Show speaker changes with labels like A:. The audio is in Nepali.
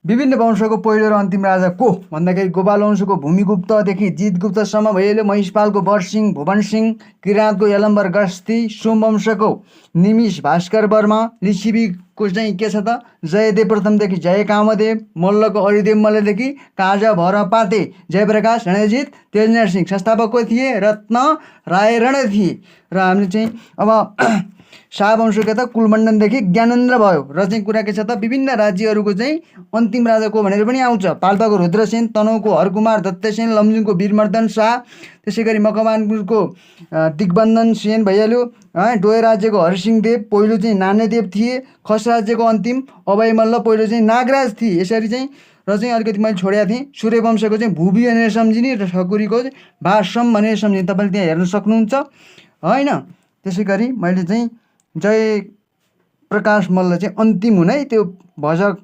A: विभिन्न वंशको पहिलो र अन्तिम राजा को भन्दाखेरि गोपाल वंशको भूमिगुप्तदेखि जितगुप्तसम्म भइहाल्यो। महिषपालको बरसिंह, भुवनसिंह, किराँतको यलम्बर गस्ती, सोमवंशको निमिष भास्कर वर्मा, लिच्छवीको चाहिँ के छ त जयदेव प्रथमदेखि जय कामदेव, मल्लको अरिदेव मल्लदेखि काजा भरपाते, जयप्रकाश रणजित तेजनरसिंह संस्थापक को थिए, रत्न राय रण थिए। र हामीले चाहिँ अब शाहवंशको त कुलमण्डनदेखि ज्ञानेन्द्र भयो। र चाहिँ कुरा के छ त विभिन्न राज्यहरूको चाहिँ अन्तिम राजा को भनेर पनि आउँछ। पाल्पाको रुद्रसेन, तनहुँको हरकुमार दत्तसेन, लमजुङको वीरमर्दन शाह, त्यसै गरी मकवानपुरको दिग्बन्धन सेन भइहाल्यो। डोय राज्यको हरसिंहदेव पहिलो चाहिँ नान्यदेव थिए। खस राज्यको अन्तिम अभयमल्ल पहिलो चाहिँ नागराज थिए। यसरी चाहिँ र चाहिँ अलिकति मैले छोडेको थिएँ सूर्यवंशको चाहिँ भुवी भनेर सम्झिने र ठकुरीको भाषम भनेर सम्झिने, तपाईँले त्यहाँ हेर्न सक्नुहुन्छ होइन। त्यसै गरी मैले चाहिँ जय प्रकाश मल्ल चाहिँ अन्तिम हुने त्यो भजक